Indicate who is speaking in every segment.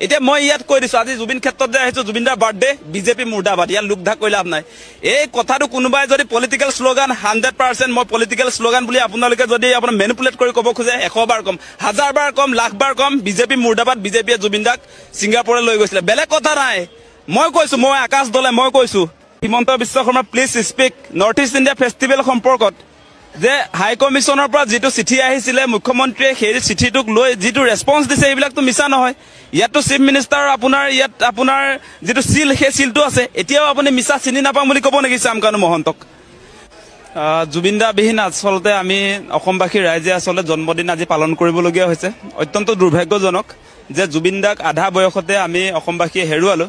Speaker 1: এতিয়া মই ইয়াত কৈ দিছো আজি জুবিন ক্ষেত্ৰত যে আহিছো জুবিনদাৰ বাৰ্থডে বিজেপি মুৰ্দাবাদ ইয়াত লোকধাক কৰি লাভ নাই এই কথাটো কোনোবাই যদি পলিটিক্যাল স্লোগান 100% মই পলিটিক্যাল স্লোগান বুলি আপোনালোকে যদি আপোনাৰ মেনিপুলেট কৰি ক'ব খোজে 100 বাৰ কম 1000 বাৰ কম লাখ বাৰ কম বিজেপি মুৰ্দাবাদ বিজেপিয়ে জুবিনদাক ছিংগাপুৰলৈ লৈ গৈছিলে বেলেগ কথা নাই মই কৈছো মই আকাশ দলে মই কৈছো Himanta Biswa Sarma please speak north east India festival সম্পৰ্কত যে হাই কমিশনৰ পৰা যেটো চিঠি আহিছিলে মুখ্যমন্ত্ৰীয়ে সেই চিঠিটোক লৈ যেটো ৰেসপন্স দিছে এইবিলাকটো মিছা নহয় ইয়াতো চিফ মিনিষ্টাৰ আপোনাৰ যেটো সিল সেই সিলটো আছে এতিয়াও আপুনি মিছা চিনি নাপাম বুলি ক'ব নেকি শ্যামকানু মহন্তক জুবিনদা বিহীন আসলতে আমি অসমবাসী ৰাইজে আসলে জন্মদিন আজি পালন কৰিবলগীয়া হৈছে অত্যন্ত দুৰ্ভাগ্যজনক যে জুবিনদাক আধা বয়সতে আমি অসমবাসীয়ে হেৰুৱালো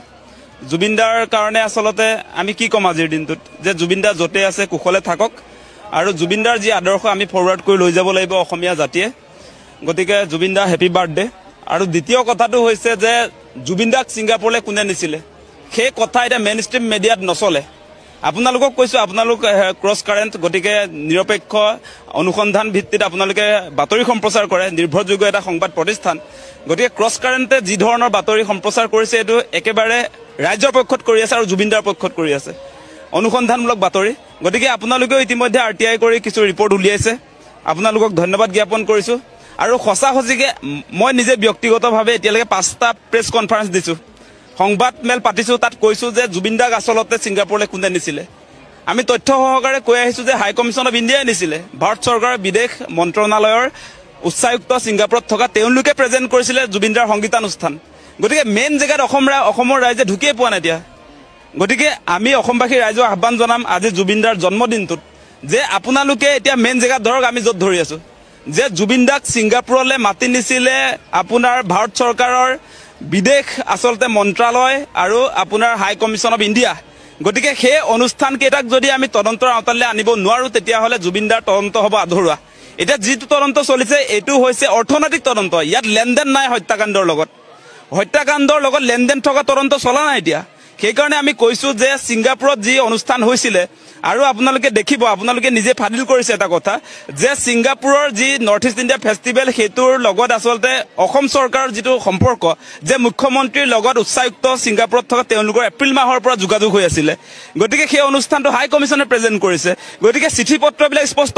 Speaker 1: জুবিনদাৰ কাৰণে আসলতে আমি কি কম আজিৰ দিনটোত যে জুবিনদা যতে আছে কুশলে থাকক আৰু জুবিনদাৰ যি আদৰ্শ আমি ফৰৱাৰ্ড কৰি লৈ যাব লাগিব অসমীয়া জাতিয়ে গতিকে জুবিনদা হেপী বাৰ্থডে আৰু দ্বিতীয় কথাটো হৈছে যে জুবিনদাক ছিংগাপুৰলৈ কোনে নিছিলে সেই কথা এটা মেইনষ্ট্ৰীম মিডিয়াত নচলে আপোনালোকক কৈছো আপোনালোক ক্ৰছ কাৰেন্ট গতিকে নিৰপেক্ষ অনুসন্ধান ভিত্তিত আপোনালোকে বাতৰি সম্প্ৰচাৰ কৰে নিৰ্ভৰযোগ্য এটা সংবাদ প্ৰতিষ্ঠান গতিকে ক্ৰছ কাৰেন্টে যি ধৰণৰ বাতৰি সম্প্ৰচাৰ কৰিছে এটো একেবাৰে ৰাজ্যৰ পক্ষত কৰি আছে আৰু জুবিনদাৰ পক্ষত কৰি আছে অনুসন্ধানমূলক বাতৰি গতিকে আপোনালোকে ইতিমধ্যে আৰটিআই কৰি কিছু ৰিপৰ্ট উলিয়াইছে আপোনালোকক ধন্যবাদ জ্ঞাপন কৰিছো আৰু খসা খজিকে মই নিজে ব্যক্তিগতভাৱে এতিয়ালৈকে 5টা প্ৰেছ কনফাৰেন্স দিছো সংবাদ মেল পাতিছো তাত কৈছো যে জুবিনদাক আসলতে ছিংগাপুৰলৈ কোনে নিছিলে আমি তথ্য সহকাৰে কৈ আহিছো যে হাই কমিশন অফ ইণ্ডিয়াই নিছিলে ভাৰত চৰকাৰৰ বিদেশ মন্ত্ৰণালয়ৰ উচ্চায়ুক্ত ছিংগাপুৰত থকা তেওঁলোকে প্ৰেজেন্ট কৰিছিলে জুবিনদাৰ সংগীতানুষ্ঠান গতিকে মেইন জেগাত অসমৰ ৰাইজে ঢুকিয়ে পোৱা নাই দিয়া গতিকে আমি অসমবাসী ৰাইজক আহ্বান জনাম আজি জুবিনদাৰ জন্মদিনটোত যে আপোনালোকে এতিয়া মেইন জেগাত ধৰক আমি যত ধৰি আছো যে জুবিনদাক ছিংগাপুৰলৈ মাতি নিছিলে আপোনাৰ ভাৰত চৰকাৰৰ বিদেশ আসলতে মন্ত্ৰালয় আৰু আপোনাৰ হাই কমিশন অফ ইণ্ডিয়া গতিকে সেই অনুষ্ঠান কেইটাক যদি আমি তদন্তৰ আওতালৈ আনিব নোৱাৰো তেতিয়া হলে জুবিনদাৰ তদন্ত হ'ব আধৰুৱা এটা যেটো তদন্ত চলিছে এটো হৈছে অৰ্থনৈতিক তদন্ত ইয়াত লেনদেন নাই হত্যাকাণ্ডৰ লগত লেনদেন থকা তদন্ত চলা নাই এতিয়া সেই কাৰণে আমি কৈছো যে ছিংগাপুৰত যি অনুষ্ঠান হৈছিল আৰু আপোনালোকে দেখিব আপোনালোকে নিজে ফাদিল কৰিছে এটা কথা যে ছিংগাপুৰৰ যি নৰ্থ ইষ্ট ইণ্ডিয়া ফেষ্টিভেল হেতুৰ লগত আসলতে অসম চৰকাৰৰ যেটো সম্পৰ্ক যে মুখ্যমন্ত্ৰীৰ লগত উচ্চায়ুক্ত ছিংগাপুৰত থকা তেওঁলোকৰ এপ্ৰিল মাহৰ পৰা যোগাযোগ হৈ আছিল গতিকে সেই অনুষ্ঠানটো হাই কমিশনে প্ৰেজেন্ট কৰিছে গতিকে চিঠি পত্ৰবিলাক স্পষ্ট